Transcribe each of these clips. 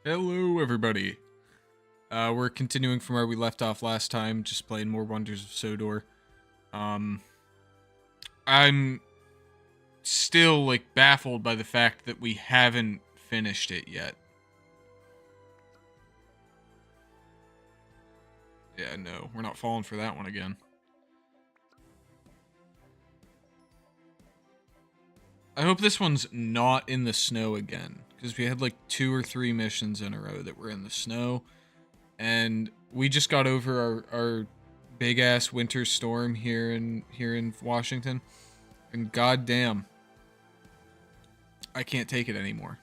Hello, everybody. We're continuing from where we left off last time, just playing more Wonders of Sodor. Um, I'm still, baffled by the fact that we haven't finished it yet. Yeah, no, we're not falling for that one again. I hope this one's not in the snow again, because we had, 2 or 3 missions in a row that were in the snow, and we just got over our big-ass winter storm here in Washington. And goddamn, I can't take it anymore.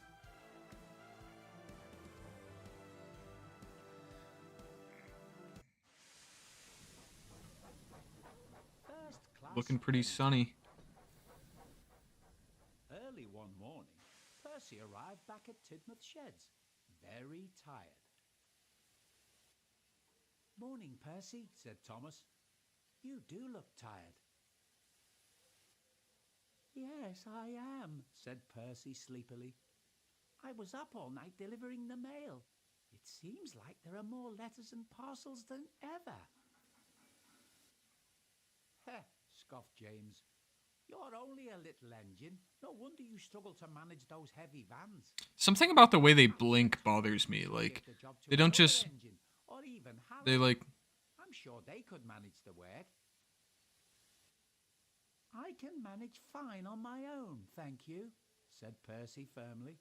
Looking pretty sunny. Early one morning, Percy arrived back at Tidmouth Sheds, very tired. "Morning, Percy," said Thomas. "You do look tired." "Yes, I am," said Percy sleepily. "I was up all night delivering the mail. It seems like there are more letters and parcels than ever." "Heh," scoffed James. "You're only a little engine. No wonder you struggle to manage those heavy vans." Something about the way they blink bothers me. They don't just... Engine, or even They, Harry. I'm sure they could manage the work. "I can manage fine on my own, thank you," said Percy firmly.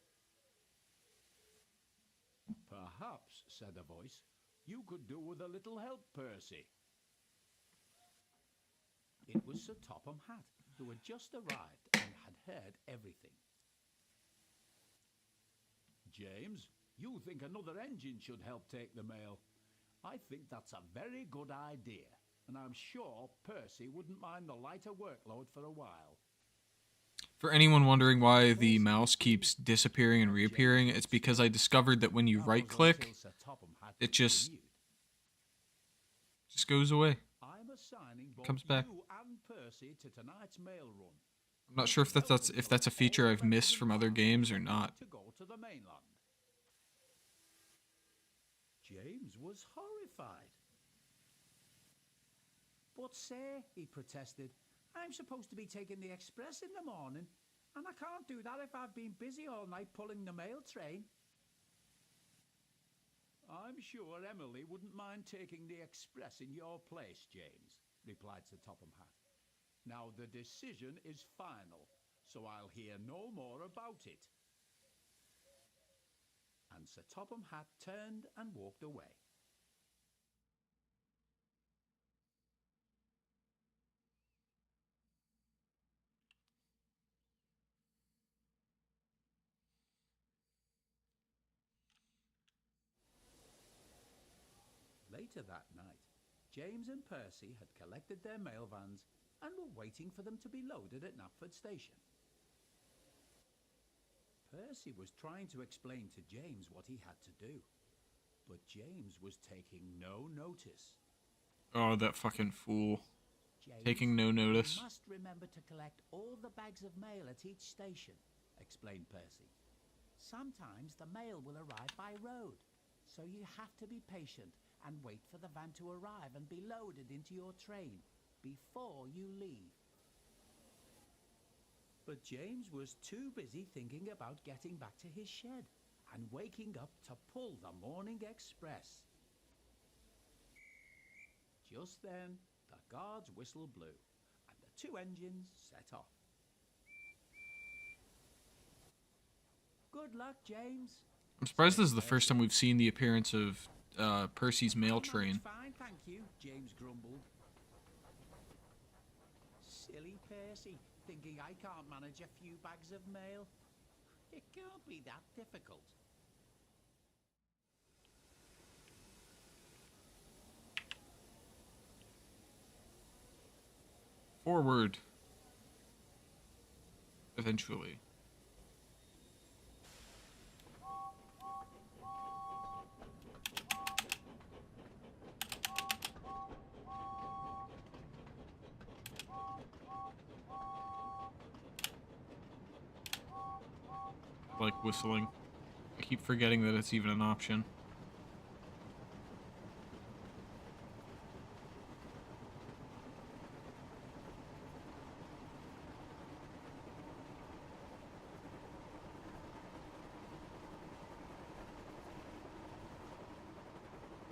"Perhaps," said a voice, "you could do with a little help, Percy." It was Sir Topham Hatt, who had just arrived and had heard everything. "James, you think another engine should help take the mail. I think that's a very good idea, and I'm sure Percy wouldn't mind the lighter workload for a while." For anyone wondering why the mouse keeps disappearing and reappearing, it's because I discovered that when you right-click, it just goes away. "I'm assigning both Comes back. you and Percy to tonight's mail run. I'm not sure if that's a feature I've missed from other games or not. To go to the mainland." James was horrified. "But, sir," he protested, "I'm supposed to be taking the express in the morning, and I can't do that if I've been busy all night pulling the mail train." "I'm sure Emily wouldn't mind taking the express in your place, James," replied Sir Topham Hatt. "Now the decision is final, so I'll hear no more about it." And Sir Topham Hatt turned and walked away. Later that night, James and Percy had collected their mail vans and were waiting for them to be loaded at Knapford Station. Percy was trying to explain to James what he had to do, but James was taking no notice. Oh, that fucking fool. "James, Taking no notice. You must remember to collect all the bags of mail at each station," explained Percy. "Sometimes the mail will arrive by road, so you have to be patient and wait for the van to arrive and be loaded into your train before you leave." But James was too busy thinking about getting back to his shed and waking up to pull the morning express. Just then, the guard's whistle blew, and the 2 engines set off. "Good luck, James." I'm surprised this is the first time we've seen the appearance of Percy's mail "I manage train. fine, thank you," James grumbled. "Silly Percy, thinking I can't manage a few bags of mail. It can't be that difficult." Forward. Eventually. Like whistling. I keep forgetting that it's even an option.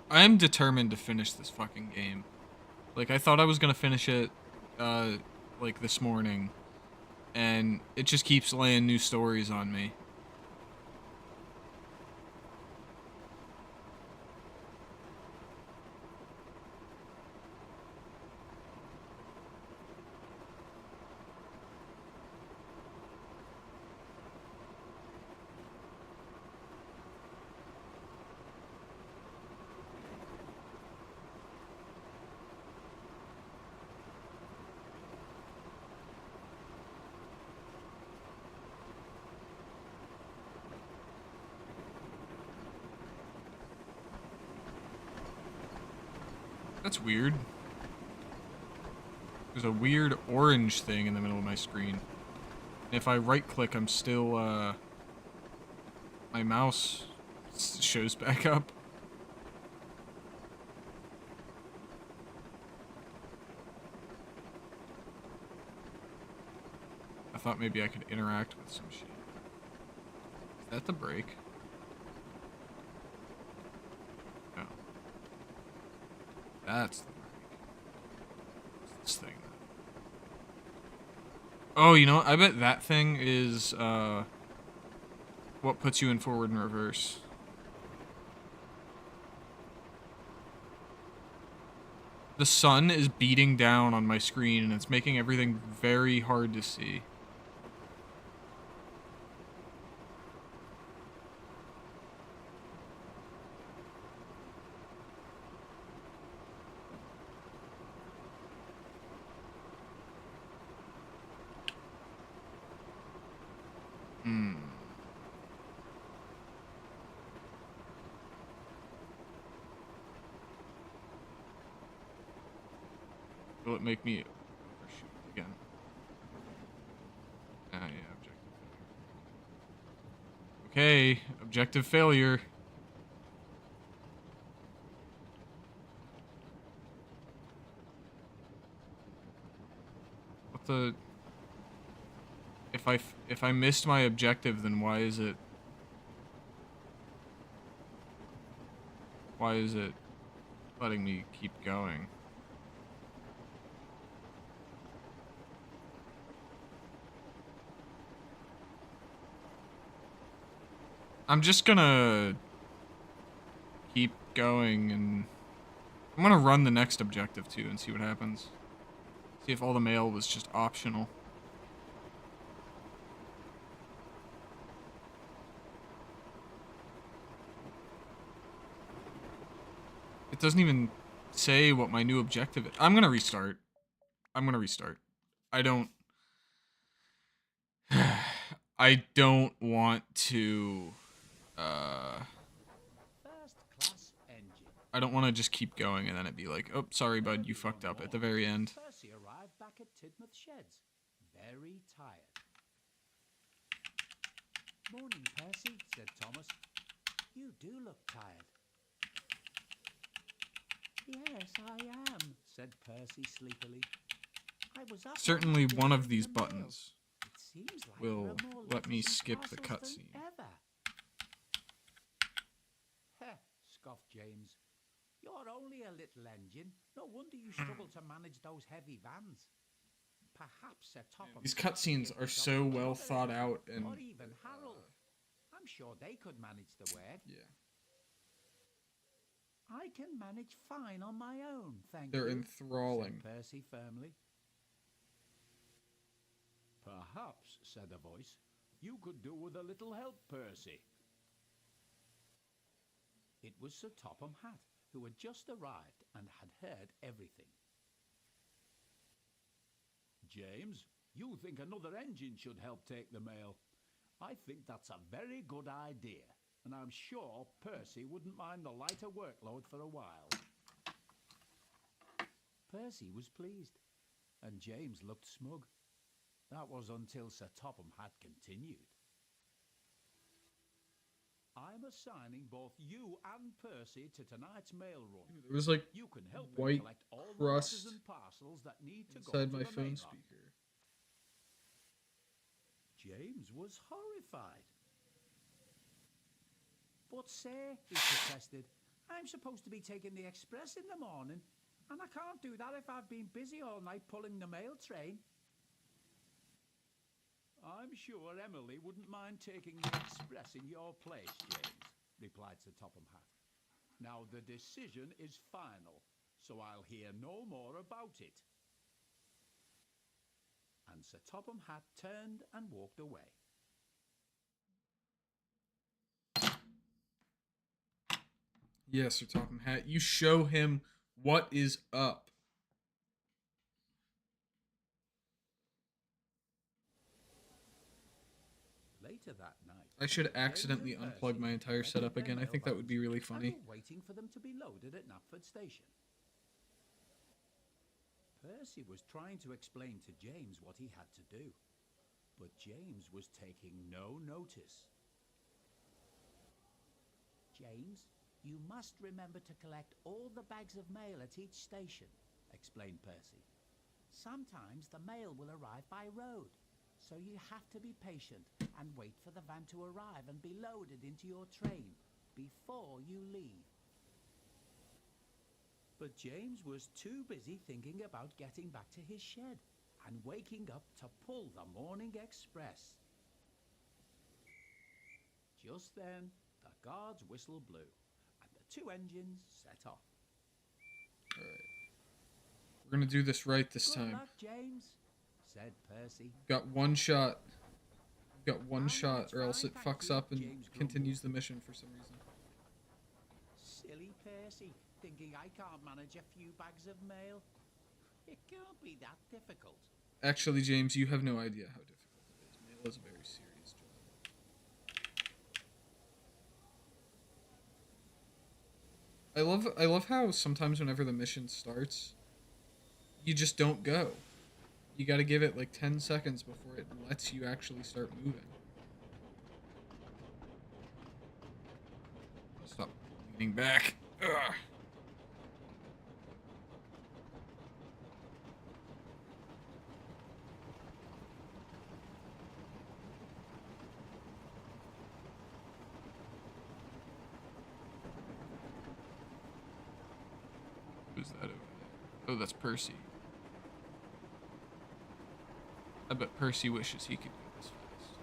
I am determined to finish this fucking game. Like, I thought I was gonna finish it, like this morning, and it just keeps laying new stories on me. That's weird. There's a weird orange thing in the middle of my screen. And if I right click, I'm still, my mouse shows back up. I thought maybe I could interact with some shit. Is that the brake? No. That's the brake. What's this thing? Oh, you know what? I bet that thing is, what puts you in forward and reverse. The sun is beating down on my screen and it's making everything very hard to see. Will it make me overshoot again? Ah, yeah, objective failure. Okay, objective failure. What the? If I missed my objective, then why is it letting me keep going? I'm just gonna keep going, and I'm gonna run the next objective too and see what happens. See if all the mail was just optional. It doesn't even say what my new objective is. I'm gonna restart. I don't I don't want to First class engine. I don't want to just keep going and then it'd be like, oh, sorry, bud, you fucked up at the very end. Percy arrived back at Tidmouth Sheds, very tired. Morning, Percy, said Thomas. You do look tired. Yes, I am, said Percy sleepily. I was up Certainly one of these the mail. buttons It seems like will there are more let me letters and skip the parcels than cutscene. ever. Heh, scoffed James. You're only a little engine. No wonder you struggle to manage those heavy vans. Perhaps Sir Topham... These cutscenes are so well thought out and or even Harold. I'm sure they could manage the work. yeah. I can manage fine on my own, thank They're you, enthralling. said Percy firmly. Perhaps, said a voice, you could do with a little help, Percy. It was Sir Topham Hatt, who had just arrived and had heard everything. James, you think another engine should help take the mail. I think that's a very good idea, and I'm sure Percy wouldn't mind the lighter workload for a while. Percy was pleased, and James looked smug. That was until Sir Topham Hatt continued. assigning both you and Percy to tonight's mail run. There was like You can help white him collect all the letters crust and parcels that need to go inside to my the phone main speaker. James was horrified. But sir, he protested, I'm supposed to be taking the express in the morning, and I can't do that if I've been busy all night pulling the mail train. I'm sure Emily wouldn't mind taking the express in your place, James, replied Sir Topham Hatt. Now the decision is final, so I'll hear no more about it. And Sir Topham Hatt turned and walked away. Yes, Sir Topham Hatt. You show him what is up. Later that night, I should James accidentally and unplug Percy my entire collected setup their again. I mail think that would be bags really and funny. were waiting for them to be loaded at Knapford Station. Percy was trying to explain to James what he had to do, but James was taking no notice. James, you must remember to collect all the bags of mail at each station, explained Percy. Sometimes the mail will arrive by road, so you have to be patient and wait for the van to arrive and be loaded into your train before you leave. But James was too busy thinking about getting back to his shed and waking up to pull the morning express. Just then, the guard's whistle blew, and the two engines set off. Alright. We're gonna do this right this Good time. luck, James, said Percy. Got one shot. Got one Oh, shot, that's or else fine, it thank fucks you, up and James continues the mission for some reason. Silly Percy, thinking I can't manage a few bags of mail. It can't be that difficult. Actually, James, you have no idea how difficult it is. Mail is a very serious job. I love how sometimes whenever the mission starts, you just don't go. You gotta give it like 10 seconds before it lets you actually start moving. Stop leaning back. Ugh. Who's that over there? Oh, that's Percy. I bet Percy wishes he could go this fast.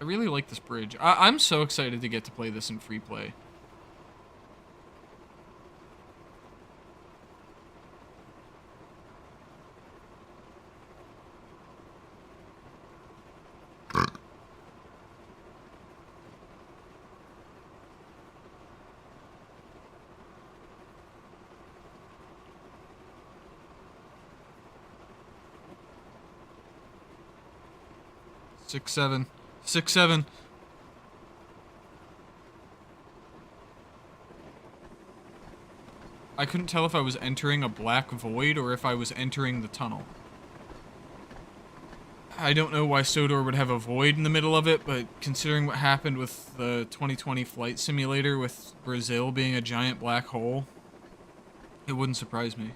I really like this bridge. I'm so excited to get to play this in free play. Six, seven. 6-7. I couldn't tell if I was entering a black void or if I was entering the tunnel. I don't know why Sodor would have a void in the middle of it, but considering what happened with the 2020 Flight Simulator with Brazil being a giant black hole, it wouldn't surprise me.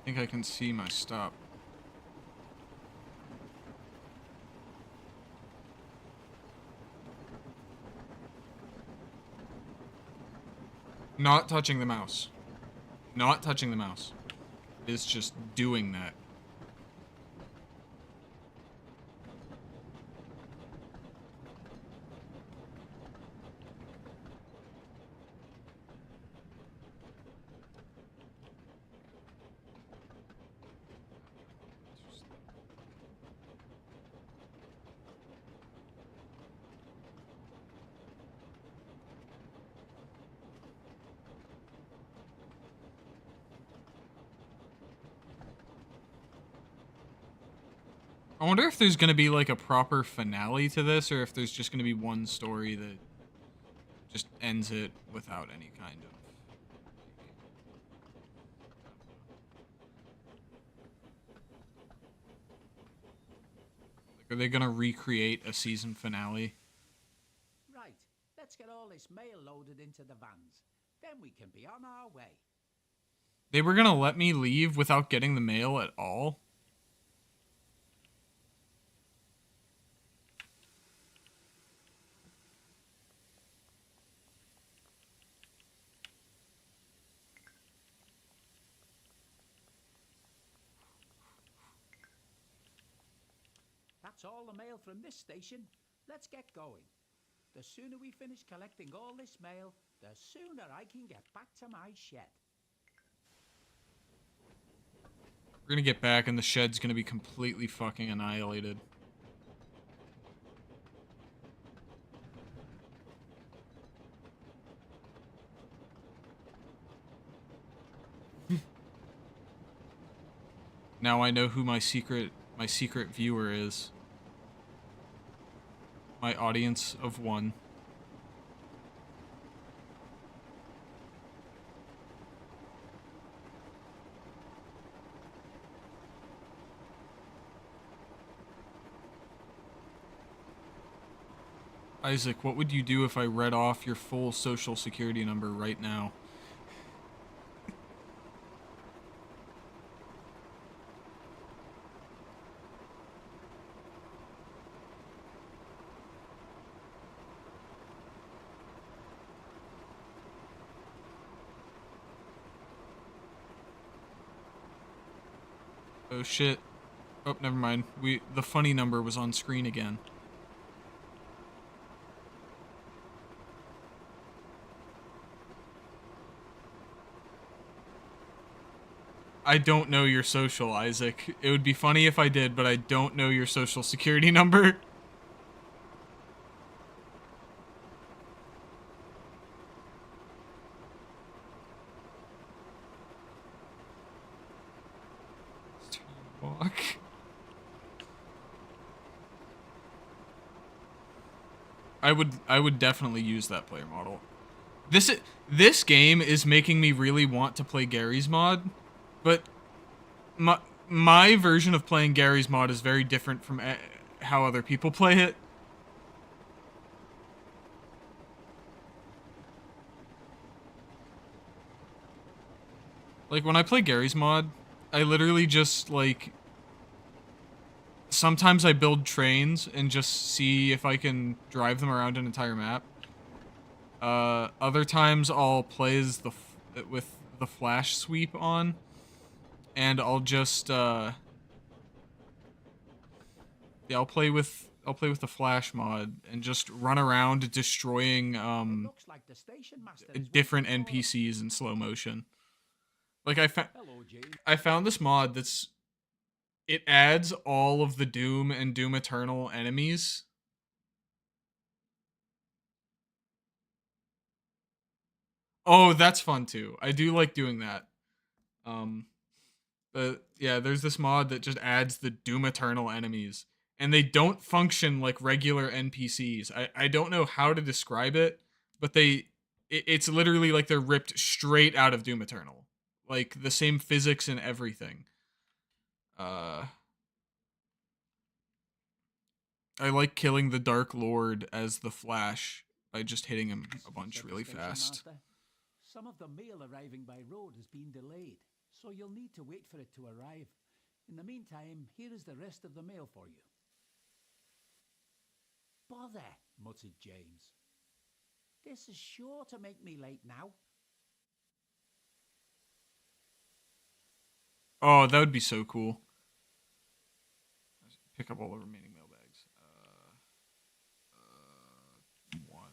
I think I can see my stop. Not touching the mouse. Not touching the mouse. It's just doing that. I wonder if there's gonna be like a proper finale to this, or if there's just gonna be one story that just ends it without any kind of. Like, are they gonna recreate a season finale? Right, let's get all this mail loaded into the vans. Then we can be on our way. They were gonna let me leave without getting the mail at all? That's all the mail from this station. Let's get going. The sooner we finish collecting all this mail, the sooner I can get back to my shed. We're gonna get back and the shed's gonna be completely fucking annihilated. Now I know who my secret viewer is. My audience of one. Isaac, what would you do if I read off your full social security number right now? Oh shit. Oh, never mind. The funny number was on screen again. I don't know your social, Isaac. It would be funny if I did, but I don't know your social security number. Walk. I would definitely use that player model. This game is making me really want to play Gary's mod, but my version of playing Gary's mod is very different from how other people play it. Like when I play Gary's mod, I literally just like sometimes I build trains and just see if I can drive them around an entire map. Other times I'll play as with the flash sweep on, and I'll just yeah, I'll play with the flash mod and just run around destroying Like the station master different NPCs in slow motion. Like Hello, I found this mod it adds all of the Doom and Doom Eternal enemies. Oh, that's fun too. I do like doing that. But yeah, there's this mod that just adds the Doom Eternal enemies, and they don't function like regular NPCs. I don't know how to describe it, but it's literally like they're ripped straight out of Doom Eternal. Like the same physics and everything. I like killing the Dark Lord as the Flash by just hitting him a bunch really fast. Master. Some of the mail arriving by road has been delayed, so you'll need to wait for it to arrive. In the meantime, here is the rest of the mail for you. Bother, muttered James. This is sure to make me late now. Oh, that would be so cool. Pick up all the remaining mailbags. One.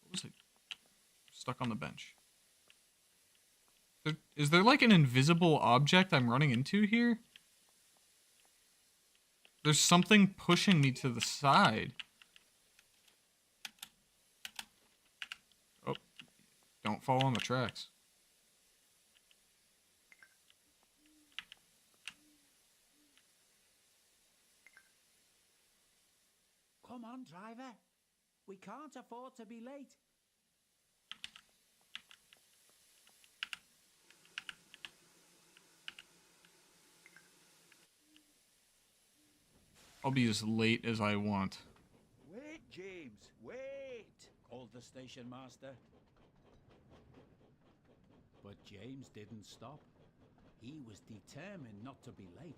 What was it? Stuck on the bench. Is there like an invisible object I'm running into here? There's something pushing me to the side. Oh, don't fall on the tracks. Come on, driver. We can't afford to be late. I'll be as late as I want. Wait, James, wait, called the station master. But James didn't stop. He was determined not to be late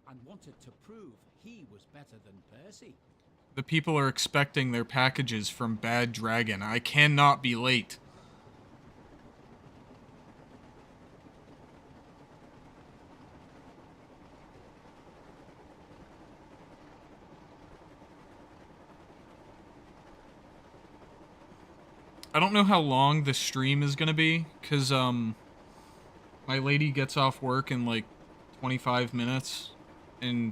and wanted to prove he was better than Percy. The people are expecting their packages from Bad Dragon. I cannot be late. I don't know how long the stream is gonna be, cause my lady gets off work in like 25 minutes, and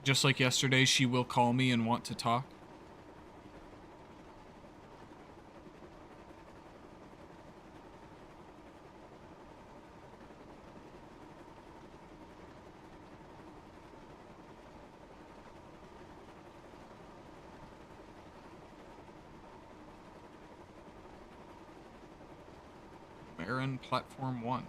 just like yesterday, she will call me and want to talk. Marin Platform 1.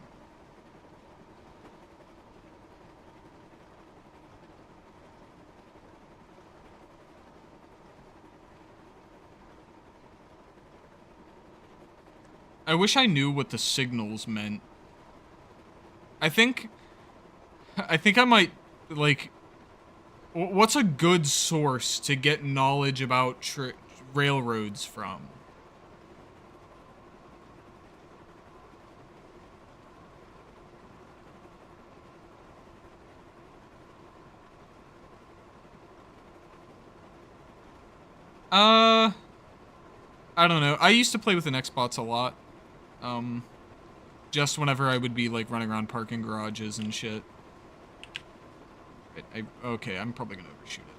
I wish I knew what the signals meant. I think I might, like, what's a good source to get knowledge about railroads from? I don't know. I used to play with an Xbox a lot. Just whenever I would be, like, running around parking garages and shit. Okay, I'm probably gonna overshoot it.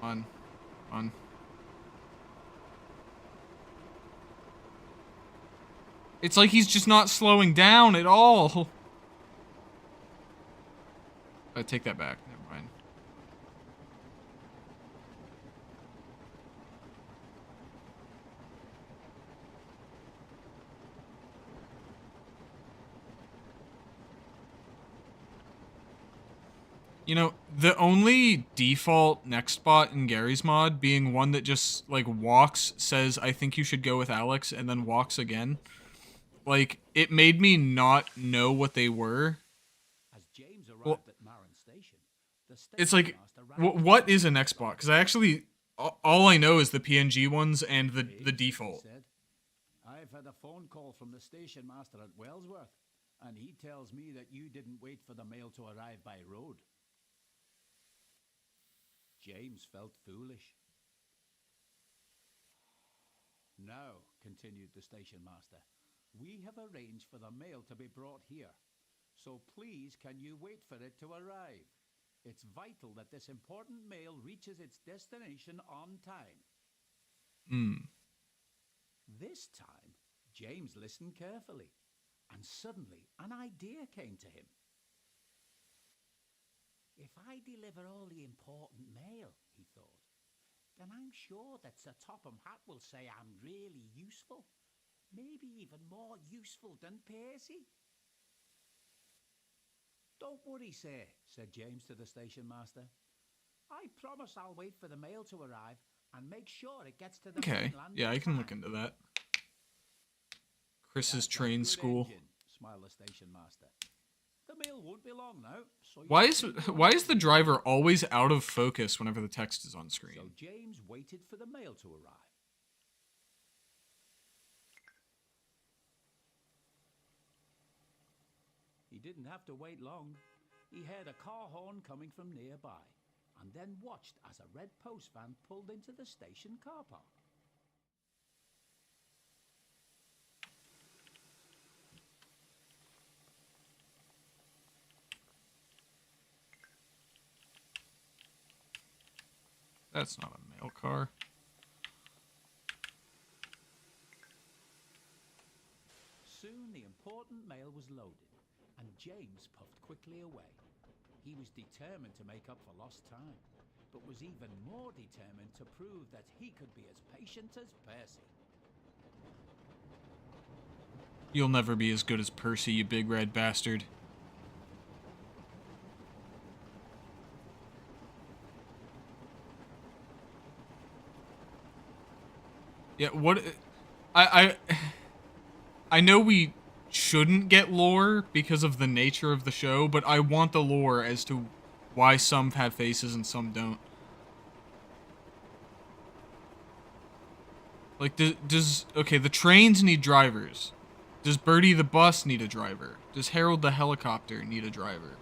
Come on. It's like he's just not slowing down at all. I take that back. Never mind. You know, the only default next bot in Gary's mod being one that just, like, walks, says, I think you should go with Alex, and then walks again. Like, it made me not know what they were. As James arrived at Marin Station, the It's like, master what is a next bot? Because I actually, all I know is the PNG ones and the default. said, I've had a phone call from the station master at Wellsworth, and he tells me that you didn't wait for the mail to arrive by road. James felt foolish. Now, continued the station master, we have arranged for the mail to be brought here. So please, can you wait for it to arrive? It's vital that this important mail reaches its destination on time. This time, James listened carefully, and suddenly an idea came to him. If I deliver all the important mail, he thought, then I'm sure that Sir Topham Hatt will say I'm really useful. Maybe even more useful than Percy. Don't worry, sir, said James to the station master. I promise I'll wait for the mail to arrive and make sure it gets to the mainland. Yeah, I can look into that. Chris's train school. Engine, smiled the station master. The mail won't be long now. So Why is the driver always out of focus whenever the text is on screen? So James waited for the mail to arrive. didn't have to wait long. He heard a car horn coming from nearby, and then watched as a red post van pulled into the station car park. That's not a mail car. Soon the important mail was loaded, and James puffed quickly away. He was determined to make up for lost time, but was even more determined to prove that he could be as patient as Percy. You'll never be as good as Percy, you big red bastard. Yeah, what... I know we shouldn't get lore because of the nature of the show, but I want the lore as to why some have faces and some don't. Like, okay, the trains need drivers. Does Birdie the bus need a driver? Does Harold the helicopter need a driver?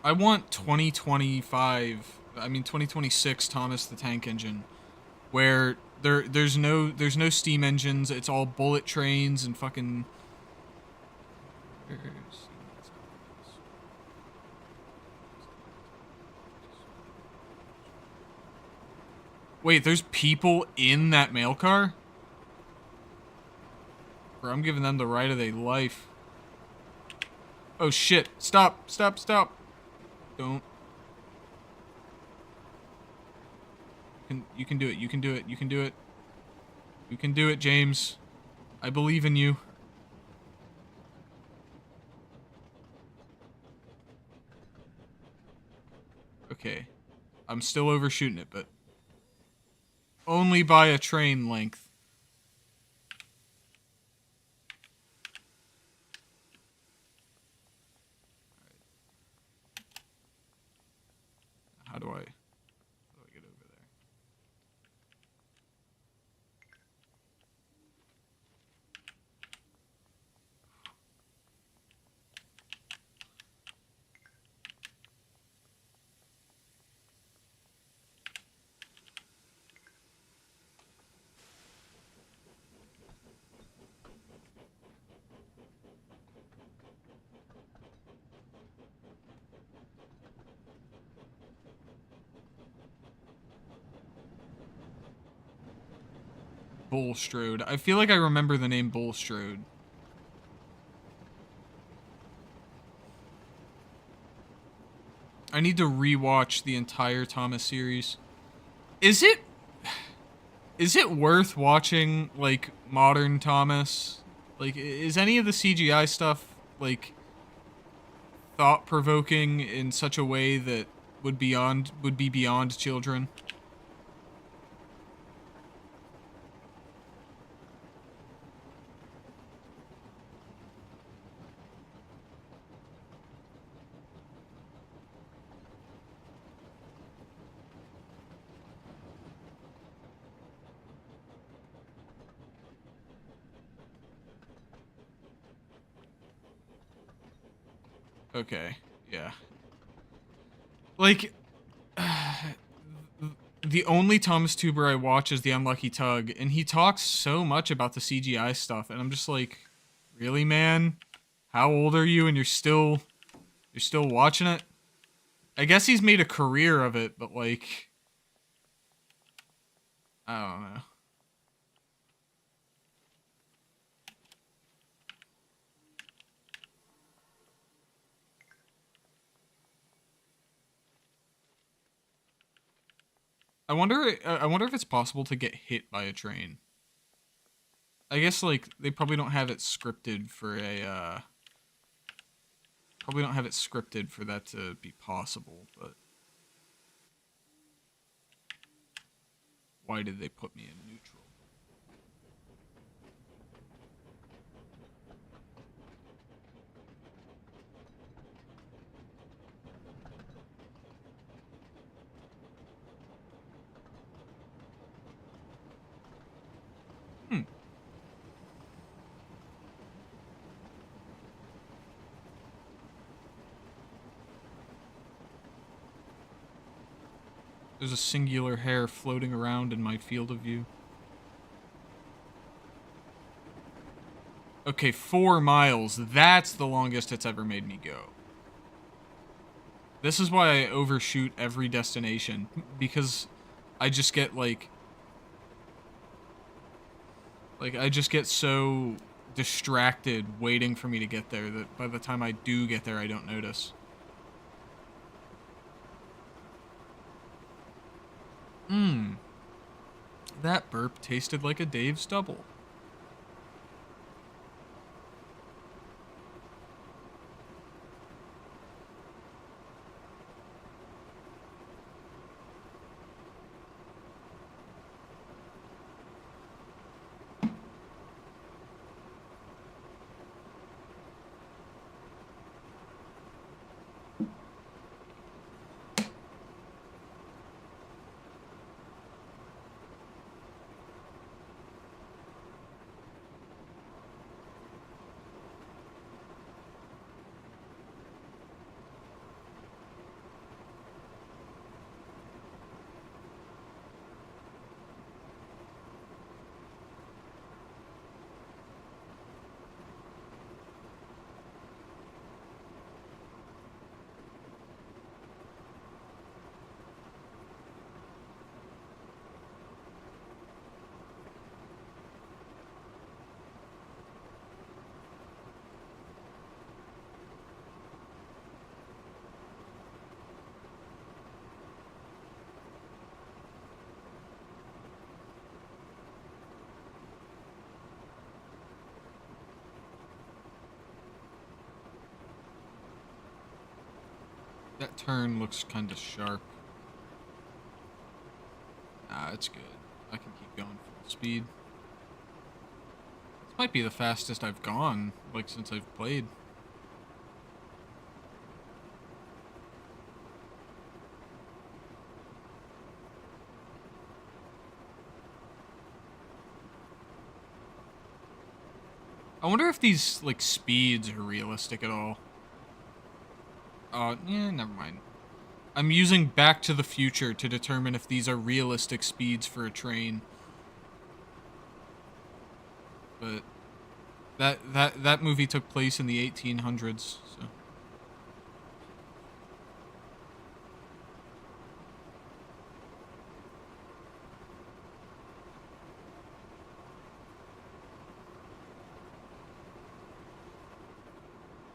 I want 2026 Thomas the Tank Engine, where there's no steam engines. It's all bullet trains and fucking. Wait, there's people in that mail car? Bro, I'm giving them the ride of their life. Oh shit! Stop! Stop! Stop! Don't. You can do it. You can do it. You can do it. You can do it, James. I believe in you. Okay. I'm still overshooting it, but only by a train length. How do I get over there? Bulstrode. I feel like I remember the name Bulstrode. I need to rewatch the entire Thomas series. Is it worth watching, like, modern Thomas? Like, is any of the CGI stuff, like, thought-provoking in such a way that would be beyond children? Okay, yeah. Like, the only Thomas Tuber I watch is The Unlucky Tug, and he talks so much about the CGI stuff, and I'm just like, really, man? How old are you and you're still watching it? I guess he's made a career of it, but like, I don't know. I wonder if it's possible to get hit by a train. I guess, like, they probably don't have it scripted for probably don't have it scripted for that to be possible, but why did they put me in neutral? There's a singular hair floating around in my field of view. Okay, 4 miles. That's the longest it's ever made me go. This is why I overshoot every destination, because I just get like I just get so distracted waiting for me to get there that by the time I do get there, I don't notice. Mmm. That burp tasted like a Dave's double. That turn looks kind of sharp. Nah, it's good. I can keep going full speed. This might be the fastest I've gone, like, since I've played. I wonder if these, like, speeds are realistic at all. Yeah, never mind. I'm using Back to the Future to determine if these are realistic speeds for a train. But that movie took place in the 1800s, so.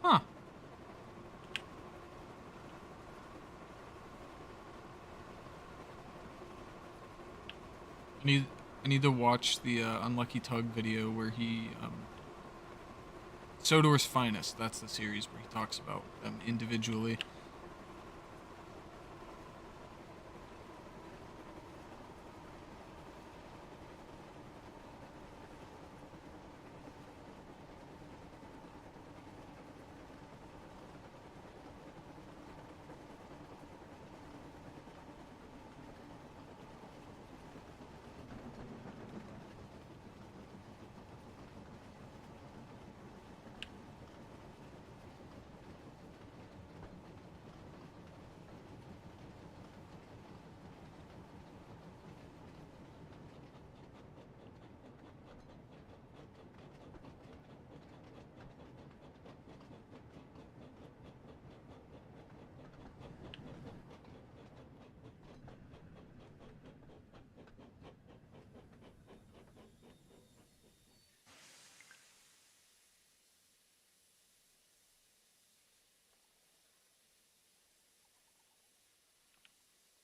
Huh. I need to watch the Unlucky Tug video where he Sodor's Finest. That's the series where he talks about them individually.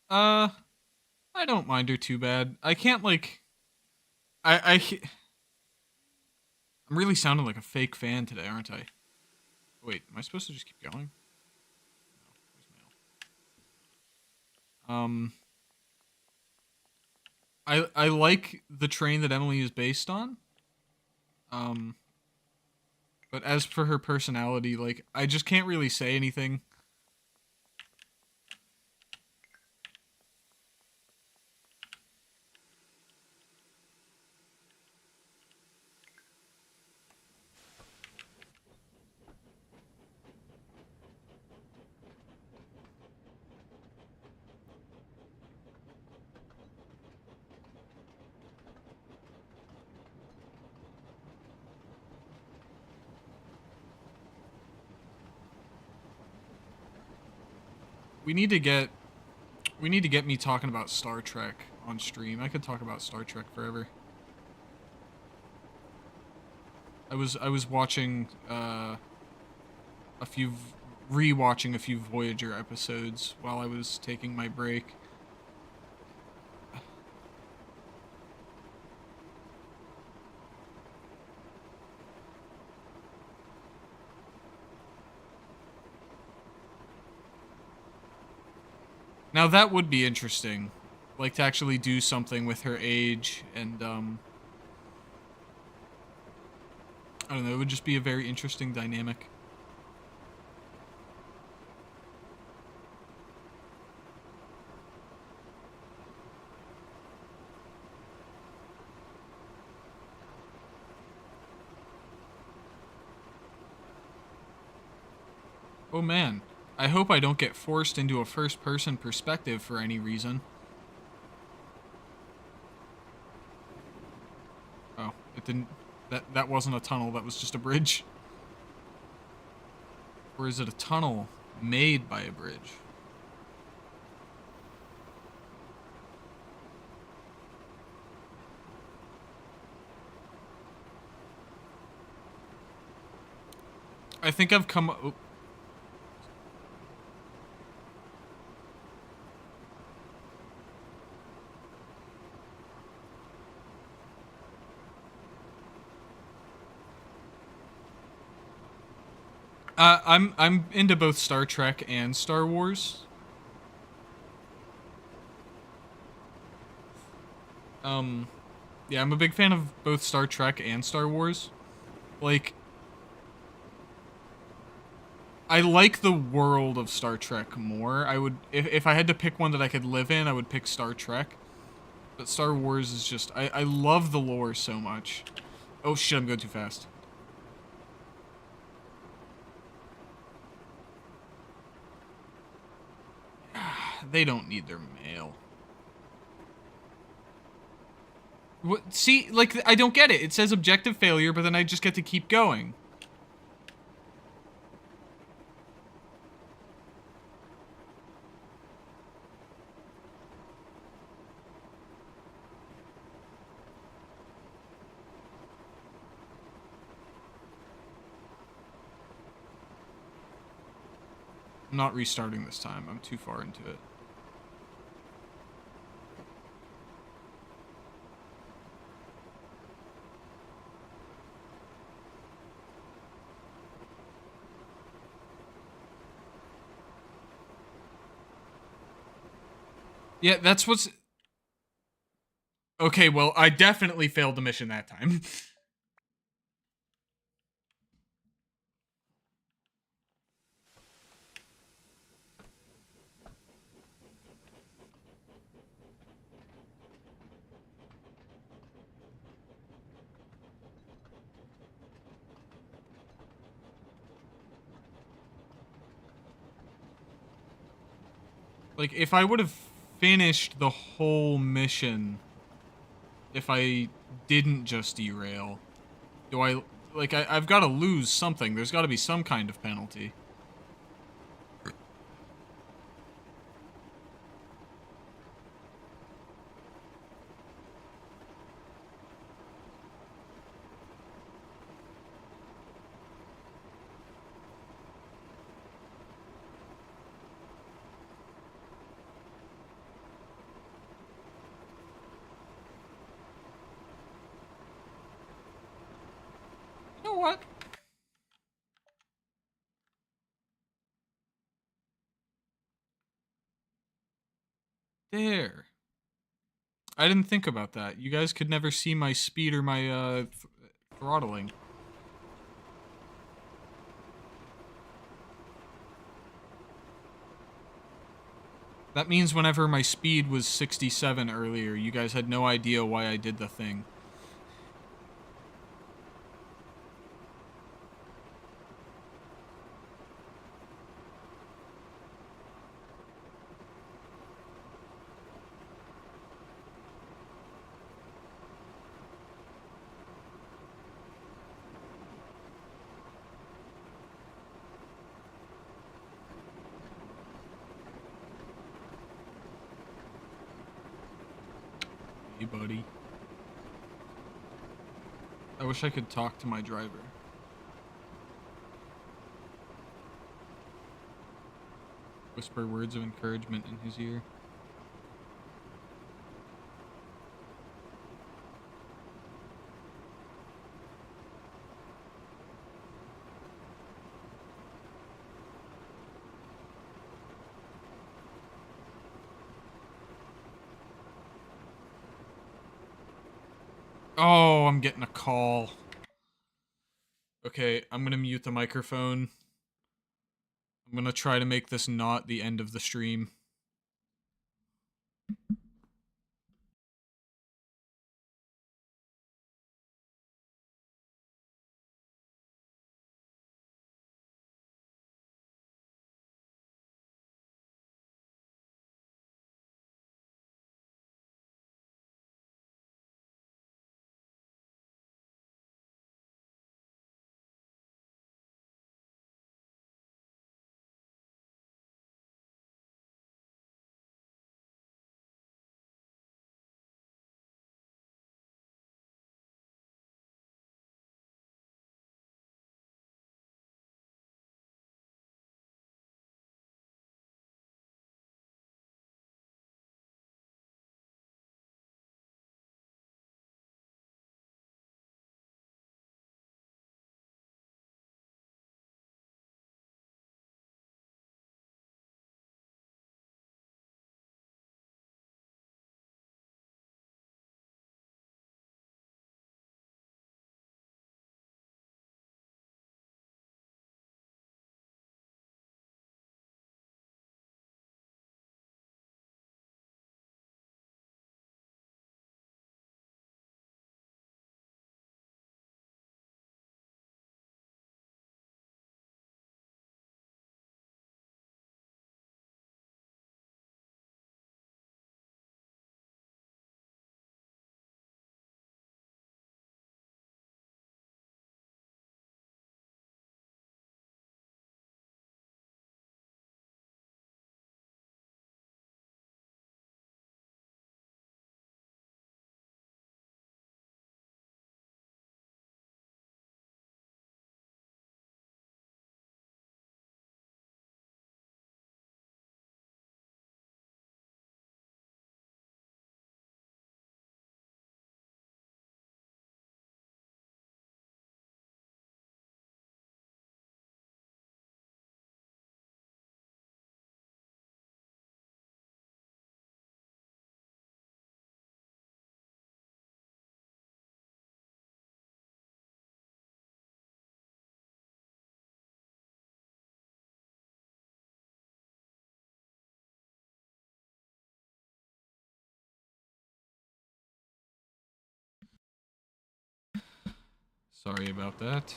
I don't mind her too bad. I can't like I'm really sounding like a fake fan today, aren't I? Wait, am I supposed to just keep going? No, where's mail? I like the train that Emily is based on. Um, but as for her personality, like I just can't really say anything. We need to get me talking about Star Trek on stream. I could talk about Star Trek forever. I was watching rewatching a few Voyager episodes while I was taking my break. Now that would be interesting. Like to actually do something with her age and I don't know, it would just be a very interesting dynamic. Oh man, I hope I don't get forced into a first-person perspective for any reason. Oh, it didn't... That wasn't a tunnel, that was just a bridge. Or is it a tunnel made by a bridge? I think I've come... Oh. I'm into both Star Trek and Star Wars. Yeah, I'm a big fan of both Star Trek and Star Wars. Like, I like the world of Star Trek more. I would, if I had to pick one that I could live in, I would pick Star Trek. But Star Wars is just, I love the lore so much. Oh shit, I'm going too fast. They don't need their mail. What? See, like, I don't get it. It says objective failure, but then I just get to keep going. I'm not restarting this time. I'm too far into it. Yeah, that's what's... Okay, well, I definitely failed the mission that time. Like, if I would have finished the whole mission, if I didn't just derail, do I... Like, I've got to lose something. There's got to be some kind of penalty. You know what? There. I didn't think about that. You guys could never see my speed or my, throttling. That means whenever my speed was 67 earlier, you guys had no idea why I did the thing. Hey, buddy. I wish I could talk to my driver. Whisper words of encouragement in his ear. Oh, I'm getting a call. Okay, I'm gonna mute the microphone. I'm gonna try to make this not the end of the stream. Sorry about that.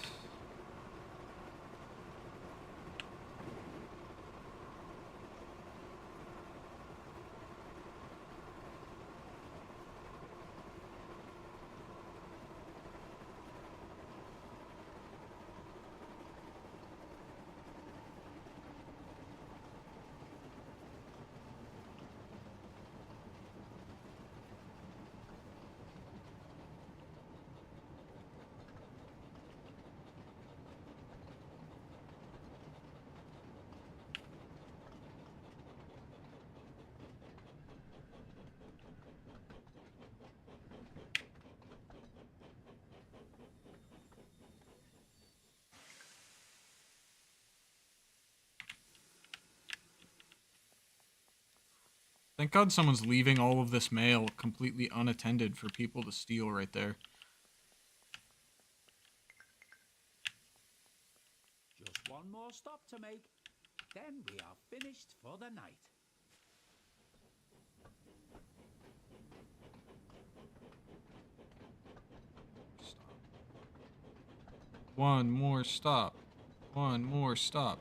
Thank God someone's leaving all of this mail completely unattended for people to steal right there. Just one more stop to make, then we are finished for the night. Stop. One more stop. One more stop.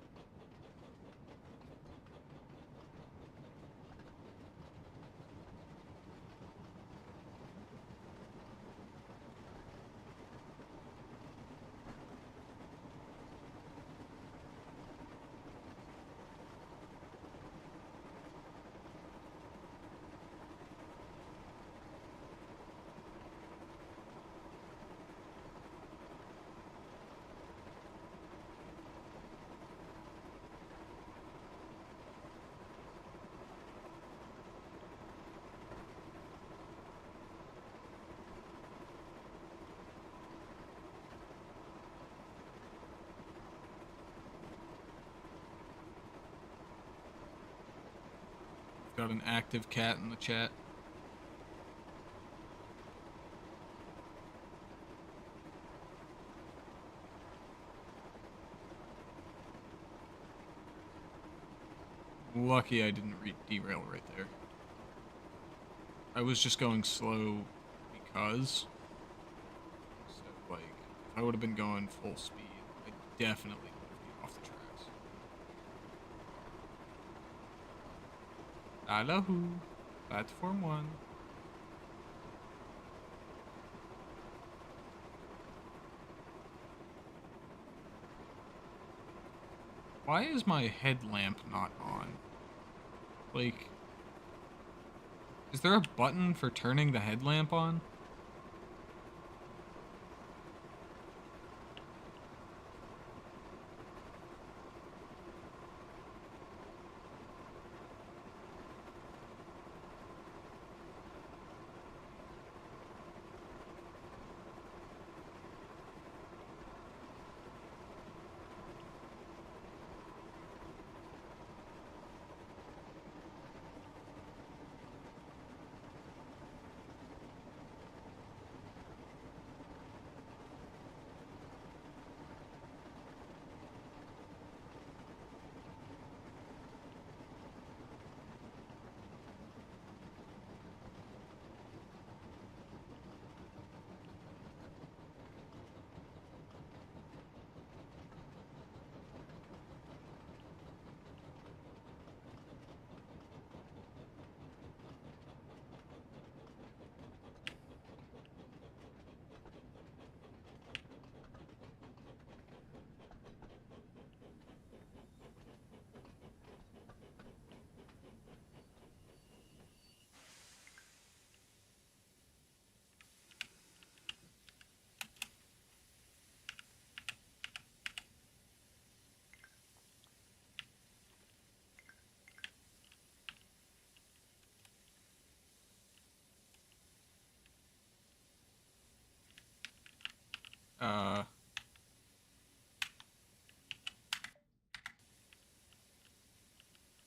Got an active cat in the chat. Lucky I didn't derail right there. I was just going slow because. So, like, if I would have been going full speed, I definitely would have been off the tracks. Hello, Platform 1. Why is my headlamp not on? Like, is there a button for turning the headlamp on?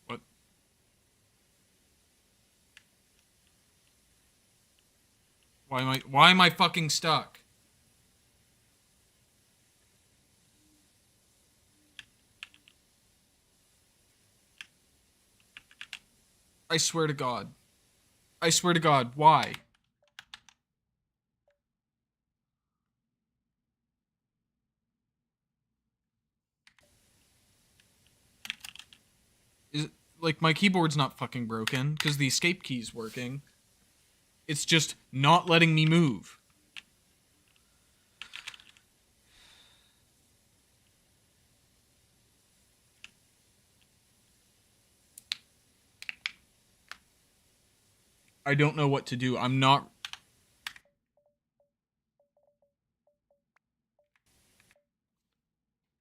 What? Why am I fucking stuck? I swear to God. I swear to God, why? Is like my keyboard's not fucking broken because the escape key's working. It's just not letting me move. I don't know what to do. I'm not...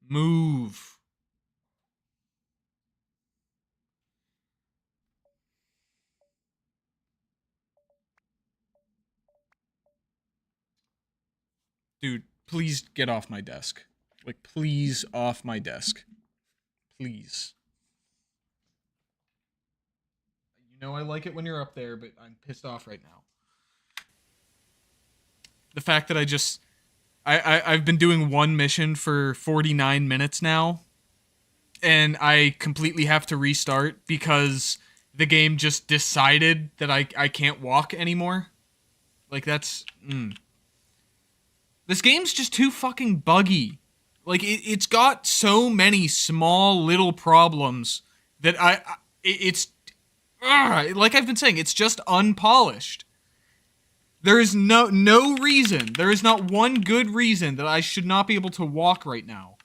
Move. Dude, please get off my desk. Like, please off my desk. Please. You know I like it when you're up there, but I'm pissed off right now. The fact that I've been doing one mission for 49 minutes now, and I completely have to restart because the game just decided that I can't walk anymore. Like, that's... This game's just too fucking buggy. Like, it's got so many small little problems that it's... like I've been saying, it's just unpolished. There is no reason, there is not one good reason that I should not be able to walk right now.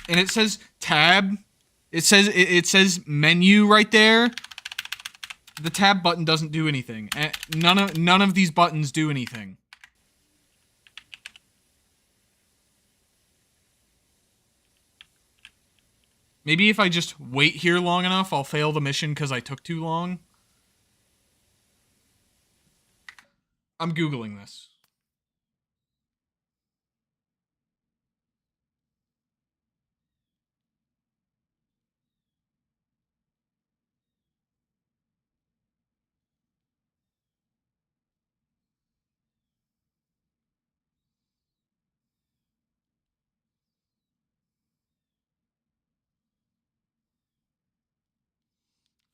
And it says tab. It says menu right there. The tab button doesn't do anything. None of these buttons do anything. Maybe if I just wait here long enough, I'll fail the mission because I took too long. I'm Googling this.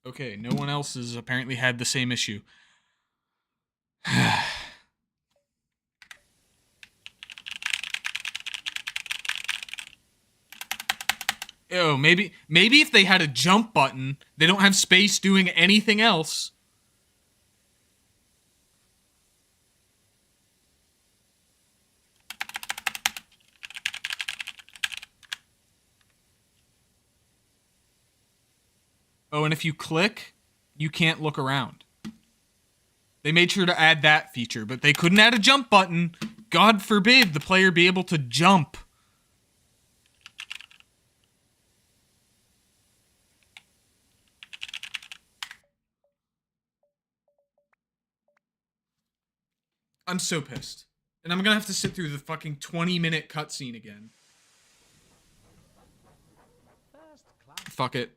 Okay, no one else has apparently had the same issue. Oh, maybe if they had a jump button, they don't have space doing anything else. Oh, and if you click, you can't look around. They made sure to add that feature, but they couldn't add a jump button. God forbid the player be able to jump. I'm so pissed. And I'm gonna have to sit through the fucking 20-minute cutscene again. Fuck it.